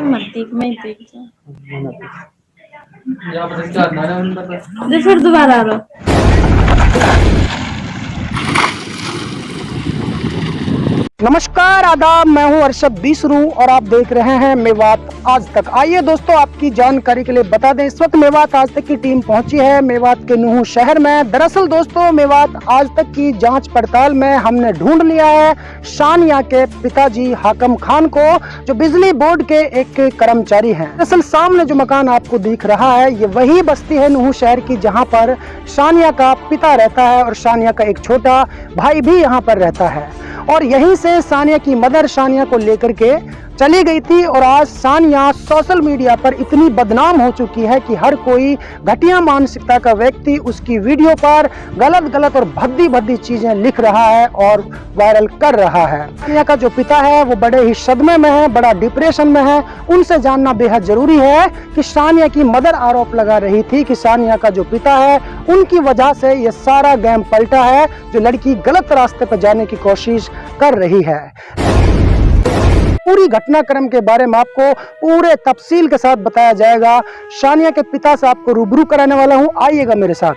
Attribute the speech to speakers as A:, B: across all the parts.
A: मत देख, मैं देख फिर दोबारा आ रहा।
B: नमस्कार, आदाब। मैं हूं अरशद बीसरू और आप देख रहे हैं मेवात आज तक। आइए दोस्तों, आपकी जानकारी के लिए बता दें, इस वक्त मेवात आज तक की टीम पहुंची है मेवात के नुहू शहर में। दरअसल दोस्तों, मेवात आज तक की जांच पड़ताल में हमने ढूंढ लिया है शानिया के पिताजी हाकम खान को, जो बिजली बोर्ड के एक कर्मचारी हैं। दरअसल सामने जो मकान आपको दिख रहा है, ये वही बस्ती है नुहू शहर की जहाँ पर शानिया का पिता रहता है और शानिया का एक छोटा भाई भी यहाँ पर रहता है। और यहीं से सानिया की मदर शानिया को लेकर के चली गई थी और आज सानिया सोशल मीडिया पर इतनी बदनाम हो चुकी है कि हर कोई घटिया मानसिकता का व्यक्ति उसकी वीडियो पर गलत गलत और भद्दी भद्दी चीजें लिख रहा है और वायरल कर रहा है। सानिया का जो पिता है वो बड़े ही सदमे में है, बड़ा डिप्रेशन में है। उनसे जानना बेहद जरूरी है कि सानिया की मदर आरोप लगा रही थी कि सानिया का जो पिता है उनकी वजह से ये सारा गेम पलटा है, जो लड़की गलत रास्ते पर जाने की कोशिश कर रही है। पूरी घटनाक्रम के बारे में आपको पूरे तफसील के साथ बताया जाएगा। शानिया के पिता से आपको रूबरू कराने वाला हूं, आइएगा मेरे साथ।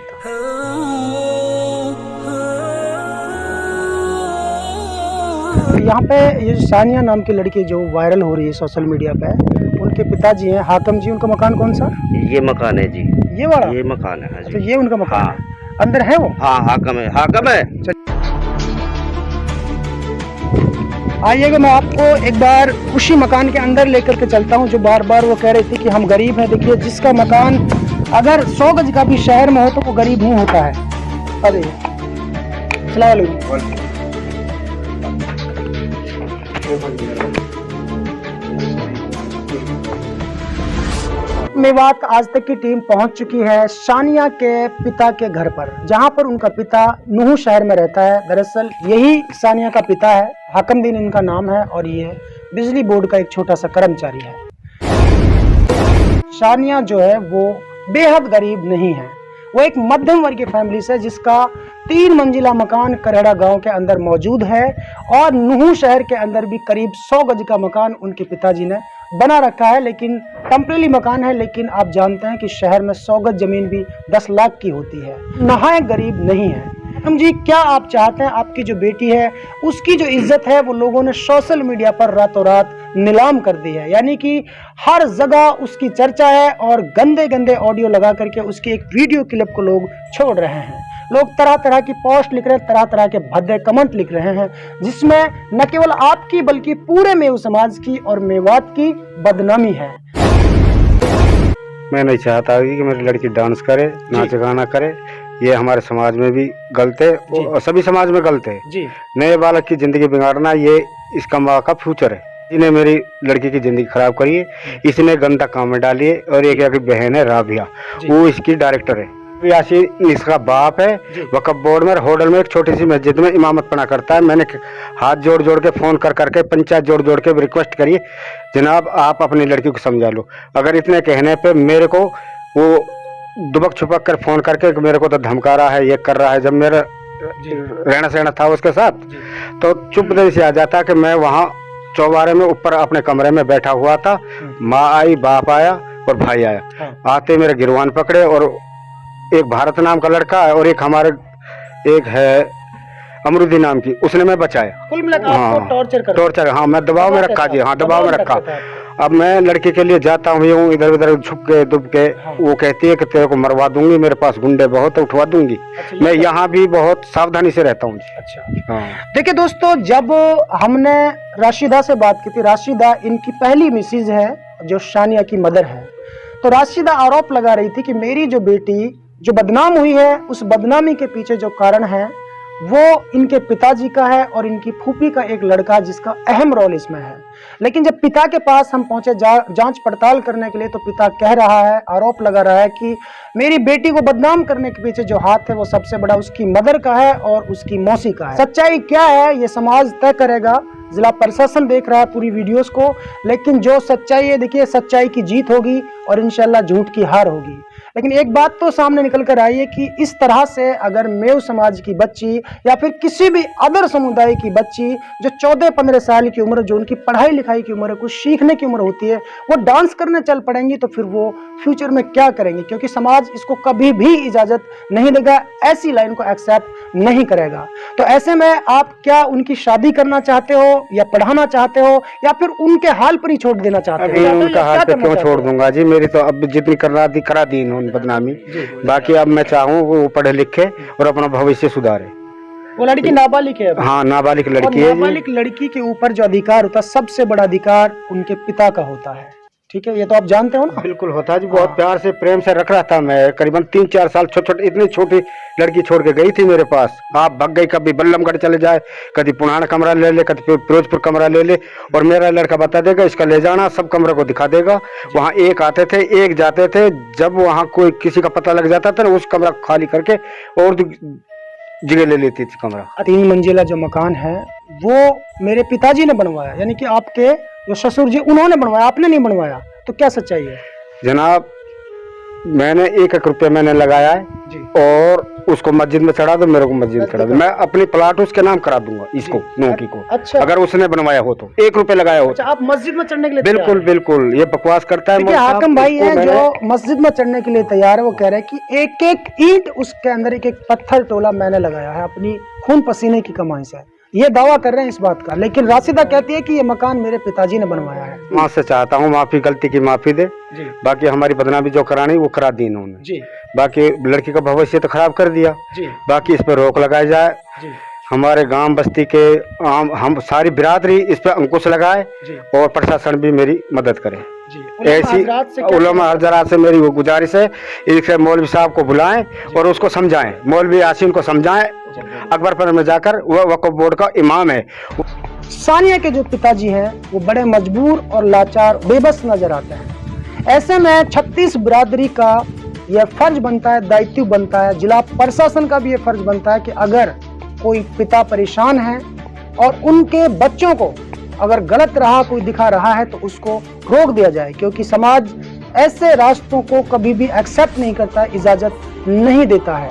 B: यहाँ पे ये शानिया नाम की लड़की जो वायरल हो रही है सोशल मीडिया पे, उनके पिताजी हैं हाकम जी। उनका मकान कौन सा?
C: ये मकान है जी,
B: ये वाला?
C: ये मकान है।
B: तो ये उनका मकान है, अंदर है वो?
C: हाँ, हाकम है, हाकम है।
B: आइएगा, मैं आपको एक बार उसी मकान के अंदर लेकर के चलता हूं जो बार बार वो कह रही थी कि हम गरीब हैं। देखिए, जिसका मकान अगर 100 गज का भी शहर में हो तो वो गरीब नहीं होता है। अरे अस्सलाम वालेकुम। मेवात आज तक की टीम पहुंच चुकी है शानिया के पिता के घर पर, जहां पर उनका पिता नुहू शहर में रहता है। दरअसल यही शानिया का पिता है, हाकमदीन इनका नाम है, और ये बिजली बोर्ड का एक छोटा सा कर्मचारी है। शानिया जो है वो बेहद गरीब नहीं है, वो एक मध्यम वर्गीय फैमिली से, जिसका 3 मंजिला मकान करेड़ा गांव के अंदर मौजूद है और नुहू शहर के अंदर भी करीब 100 गज का मकान उनके पिताजी ने बना रखा है। लेकिन टेम्परेरी मकान है, लेकिन आप जानते हैं कि शहर में 100 गज जमीन भी 10 लाख की होती है। नहाए गरीब नहीं है। हम जी, क्या आप चाहते हैं आपकी जो बेटी है उसकी जो इज्जत है वो लोगों ने सोशल मीडिया पर रातों रात नीलाम कर दी है, यानी कि हर जगह उसकी चर्चा है और गंदे गंदे ऑडियो लगा करके उसकी एक वीडियो क्लिप को लोग छोड़ रहे हैं। लोग तरह तरह की पोस्ट लिख रहे हैं, तरह तरह के भद्दे कमेंट लिख रहे हैं, जिसमें न केवल आपकी बल्कि पूरे मेव समाज की और मेवात की बदनामी है।
D: मैं नहीं चाहता कि मेरी लड़की डांस करे, नाच गाना करे। ये हमारे समाज में भी गलत है और सभी समाज में गलत है जी। नए बालक की जिंदगी बिगाड़ना, ये इसका माँ का फ्यूचर है। इसने मेरी लड़की की जिंदगी खराब करी है, इसने गंदा काम में डाली है। और एक बहन है राबिया, वो इसकी डायरेक्टर है। यासीन इसका बाप है, वक्फ बोर्ड में होटल में एक छोटी सी मस्जिद में इमामत पढ़ा करता है। मैंने हाथ जोड़ जोड़ के फोन कर करके पंचायत जोड़ जोड़ के रिक्वेस्ट करी, जनाब आप अपनी लड़की को समझा लो। अगर इतने कहने पे मेरे को वो दुबक छुपक कर फोन करके मेरे को तो धमका रहा है, ये कर रहा है। जब मेरा रहना सहना था उसके साथ तो चुप देर से आ जाता कि मैं वहाँ चौबारे में ऊपर अपने कमरे में बैठा हुआ था। माँ आई, बाप आया और भाई आया। आते मेरे गिरवान पकड़े और एक भारत नाम का लड़का है और एक हमारे एक है अमरुद्दीन नाम की, उसने मैं बचाया।
B: कुल मिलाकर आपको
D: टॉर्चर हाँ, मैं दबाव में रखा जी। हाँ, दबाव में रखा। अब मैं लड़की के लिए जाता हूँ इधर उधर झुक के दुब के, वो कहती है कि तेरे को मरवा दूंगी, मेरे पास गुंडे बहुत है, उठवा दूंगी। मैं यहाँ भी बहुत सावधानी से रहता हूँ जी।
B: अच्छा हाँ। देखिए दोस्तों, जब हमने राशिदा से बात की थी, राशिदा इनकी पहली मिसेज है जो शानिया की मदर है, तो राशिदा आरोप लगा रही थी कि मेरी जो बेटी जो बदनाम हुई है, उस बदनामी के पीछे जो कारण है वो इनके पिताजी का है और इनकी फूफी का एक लड़का, जिसका अहम रोल इसमें है। लेकिन जब पिता के पास हम पहुंचे जांच पड़ताल करने के लिए, तो पिता कह रहा है, आरोप लगा रहा है कि मेरी बेटी को बदनाम करने के पीछे जो हाथ है वो सबसे बड़ा उसकी मदर का है और उसकी मौसी का है। सच्चाई क्या है ये समाज तय करेगा। जिला प्रशासन देख रहा है पूरी वीडियोस को, लेकिन जो सच्चाई है देखिए, सच्चाई की जीत होगी और इंशाल्लाह झूठ की हार होगी। लेकिन एक बात तो सामने निकल कर आई है कि इस तरह से अगर मेव समाज की बच्ची या फिर किसी भी अदर समुदाय की बच्ची जो 14-15 साल की उम्र, जो उनकी पढ़ाई लिखाई की उम्र है, कुछ सीखने की उम्र होती है, वो डांस करने चल पड़ेंगी तो फिर वो फ्यूचर में क्या करेंगे, क्योंकि समाज इसको कभी भी इजाजत नहीं देगा, ऐसी लाइन को एक्सेप्ट नहीं करेगा। तो ऐसे में आप क्या उनकी शादी करना चाहते हो या पढ़ाना चाहते हो या फिर उनके हाल पर ही छोड़ देना चाहते हो?
D: उनका हाल पे क्यों छोड़ दूंगा जी, मेरी तो अब जितनी करना थी करा दी इन्होंने बदनामी। बाकी अब मैं चाहूँ वो पढ़े लिखे और अपना भविष्य सुधारे।
B: वो लड़की नाबालिग है।
D: हाँ, नाबालिग लड़की है।
B: नाबालिग लड़की के ऊपर जो अधिकार होता है, सबसे बड़ा अधिकार उनके पिता का होता है, ठीक है, ये तो आप जानते हो ना।
D: बिल्कुल होता है जी, बहुत प्यार से प्रेम से रख रहा था मैं, करीबन 3-4 साल। छोटे इतनी छोटी लड़की छोड़ के गई थी मेरे पास। आप भग गई, कभी बल्लमगढ़ चले जाए, कभी पुराना कमरा ले ले, कभी फिरोजपुर कमरा ले ले, और मेरा लड़का बता देगा इसका ले जाना, सब कमरे को दिखा देगा। वहाँ एक आते थे, एक जाते थे, जब वहाँ कोई किसी का पता लग जाता था ना, उस कमरा खाली करके और जगह ले लेती थी कमरा।
B: 3 मंजिला जो मकान है वो मेरे पिताजी ने बनवाया, यानी कि आपके जो ससुर जी उन्होंने बनवाया, आपने नहीं बनवाया, तो क्या सच्चाई है?
D: जनाब, मैंने 1-1 रुपया मैंने लगाया है जी, और उसको मस्जिद में चढ़ा दो, मेरे को मस्जिद में चढ़ा दो, मैं अपनी प्लाट उसके नाम करा दूंगा, इसको नौकी को।
B: अच्छा,
D: अगर उसने बनवाया हो तो 1 रुपया लगाया हो।
B: अच्छा, आप मस्जिद में चढ़ने के लिए?
D: बिल्कुल बिल्कुल, ये बकवास करता है।
B: हाकिम भाई है जो मस्जिद में चढ़ने के लिए तैयार है, वो कह रहे हैं कि एक ईंट उसके अंदर, एक पत्थर टोला मैंने लगाया है अपनी खून पसीने की कमाई से, ये दावा कर रहे हैं इस बात का। लेकिन राशिदा कहती है कि ये मकान मेरे पिताजी ने बनवाया है।
D: माँ से चाहता हूँ माफी, गलती की माफी दे जी। बाकी हमारी बदनामी जो करानी वो करा दी इन्होंने जी। बाकी लड़की का भविष्य तो खराब कर दिया जी। बाकी इस पर रोक लगाई जाए जी। हमारे गांव बस्ती के हम सारी बिरादरी इस पर अंकुश लगाए और प्रशासन भी मेरी मदद करे। ऐसी उलमा हजरात से मेरी वो गुजारिश है, इससे मौलवी साहब को बुलाएं और उसको समझाएं, मौलवी यासीन को समझाएं। अकबरपुर में जाकर वह वक्फ बोर्ड का इमाम है।
B: सानिया के जो पिताजी हैं वो बड़े मजबूर और लाचार, बेबस नजर आते हैं। ऐसे में 36 बिरादरी का यह फर्ज बनता है, दायित्व बनता है, जिला प्रशासन का भी यह फर्ज बनता है कि अगर कोई पिता परेशान है और उनके बच्चों को अगर गलत राह कोई दिखा रहा है तो उसको रोक दिया जाए, क्योंकि समाज ऐसे रास्तों को कभी भी एक्सेप्ट नहीं करता, इजाजत नहीं देता है।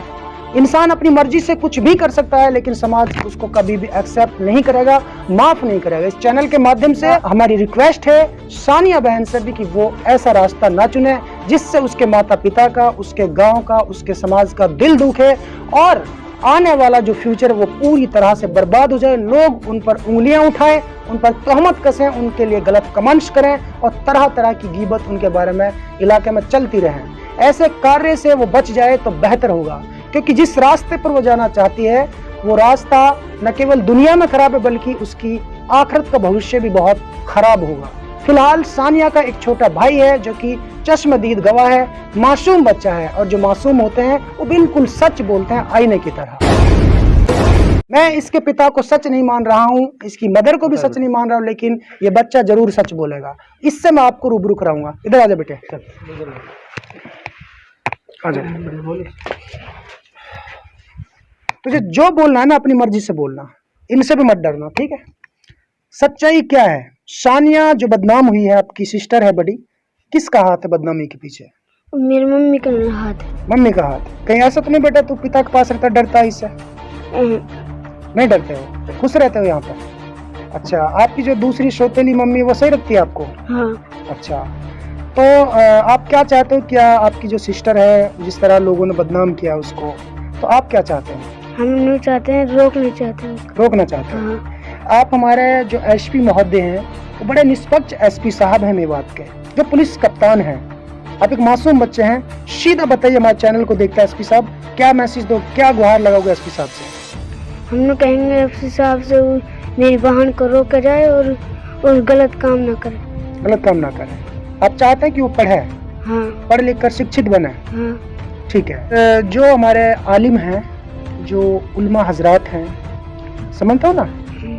B: इंसान अपनी मर्जी से कुछ भी कर सकता है, लेकिन समाज उसको कभी भी एक्सेप्ट नहीं करेगा, माफ नहीं करेगा। इस चैनल के माध्यम से हमारी रिक्वेस्ट है सानिया बहन से भी कि वो ऐसा रास्ता ना चुने जिससे उसके माता पिता का, उसके गांव का, उसके समाज का दिल दुखे और आने वाला जो फ्यूचर वो पूरी तरह से बर्बाद हो जाए। लोग उन पर उंगलियां उठाएं, उन पर तहमत कसें, उनके लिए गलत कमेंट्स करें और तरह तरह की गीबत उनके बारे में इलाके में चलती रहे। ऐसे कार्य से वो बच जाए तो बेहतर होगा, क्योंकि जिस रास्ते पर वो जाना चाहती है वो रास्ता न केवल दुनिया में खराब है बल्कि उसकी आखिरत का भविष्य भी बहुत खराब होगा। फिलहाल सानिया का एक छोटा भाई है जो कि चश्मदीद गवाह है, मासूम बच्चा है, और जो मासूम होते हैं वो बिल्कुल सच बोलते हैं, आईने की तरह। मैं इसके पिता को सच नहीं मान रहा हूँ, इसकी मदर को भी सच नहीं मान रहा हूँ, लेकिन ये बच्चा जरूर सच बोलेगा। इससे मैं आपको रूबरू कराऊंगा। इधर आ जा बेटे, आ जा। तुझे जो बोलना है ना अपनी मर्जी से बोलना, इनसे भी मत डरना, ठीक है? सच्चाई क्या है? सानिया जो बदनाम हुई है, आपकी सिस्टर है बड़ी, किसका हाथ है बदनामी के पीछे?
A: मेरी मम्मी का हाथ है।
B: मम्मी का हाथ? कहीं ऐसा तो नहीं बेटा तू पिता के पास रहता डरता है इससे? नहीं डरते हो, खुश रहते हो यहाँ पर? अच्छा, आपकी जो दूसरी सौतेली मम्मी वो सही रखती है आपको?
A: हाँ।
B: अच्छा, तो आप क्या चाहते हो? क्या आपकी जो सिस्टर है जिस तरह लोगों ने बदनाम किया उसको, तो आप क्या चाहते हैं?
A: हम नहीं चाहते हैं, रोकना चाहते हैं।
B: रोकना चाहते हैं?
A: हाँ।
B: आप हमारे जो एसपी महोदय हैं वो बड़े निष्पक्ष एसपी साहब हैं मेवात के, जो पुलिस कप्तान हैं। आप एक मासूम बच्चे हैं, सीधा बताइए, हमारे चैनल को देखता है एसपी साहब, क्या मैसेज दो, क्या गुहार लगाओगे एसपी साहब से?
A: हम लोग कहेंगे एसपी साहब से मेरी बहन को रोका जाए और गलत काम ना करे।
B: गलत काम ना करे। आप चाहते हैं कि वो पढ़े?
A: हाँ।
B: पढ़ लिख कर शिक्षित बने?
A: हाँ।
B: ठीक है। जो हमारे आलिम हैं, जो उलमा हजरात हैं, समझते हो ना,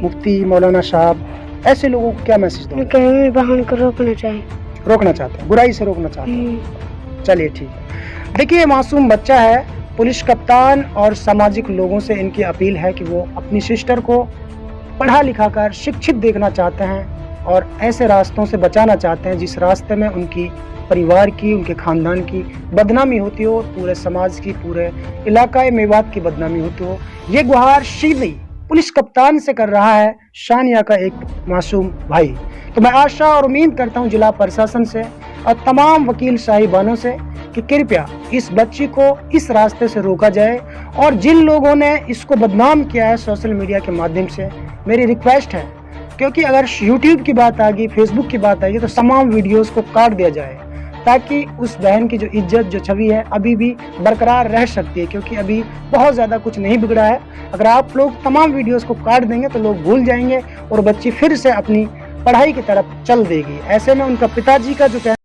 B: मुफ्ती मौलाना साहब, ऐसे लोगों को क्या मैसेज दो?
A: कहेंगे बहन को रोकना चाहिए।
B: रोकना चाहते हैं, बुराई से रोकना चाहते हैं। चलिए ठीक है। देखिए, मासूम बच्चा है, पुलिस कप्तान और सामाजिक लोगों से इनकी अपील है कि वो अपनी सिस्टर को पढ़ा लिखा कर शिक्षित देखना चाहते हैं और ऐसे रास्तों से बचाना चाहते हैं जिस रास्ते में उनकी परिवार की, उनके खानदान की बदनामी होती हो, पूरे समाज की, पूरे इलाकाए मेवात की बदनामी होती हो। ये गुहार सीधी पुलिस कप्तान से कर रहा है शानिया का एक मासूम भाई। तो मैं आशा और उम्मीद करता हूँ जिला प्रशासन से और तमाम वकील साहिबानों से कि कृपया इस बच्ची को इस रास्ते से रोका जाए और जिन लोगों ने इसको बदनाम किया है सोशल मीडिया के माध्यम से, मेरी रिक्वेस्ट है, क्योंकि अगर यूट्यूब की बात आ गई, फेसबुक की बात आएगी तो तमाम वीडियोस को काट दिया जाए ताकि उस बहन की जो इज्जत, जो छवि है अभी भी बरकरार रह सकती है, क्योंकि अभी बहुत ज़्यादा कुछ नहीं बिगड़ा है। अगर आप लोग तमाम वीडियोस को काट देंगे तो लोग भूल जाएंगे और बच्ची फिर से अपनी पढ़ाई की तरफ चल देगी। ऐसे में उनका पिताजी का जो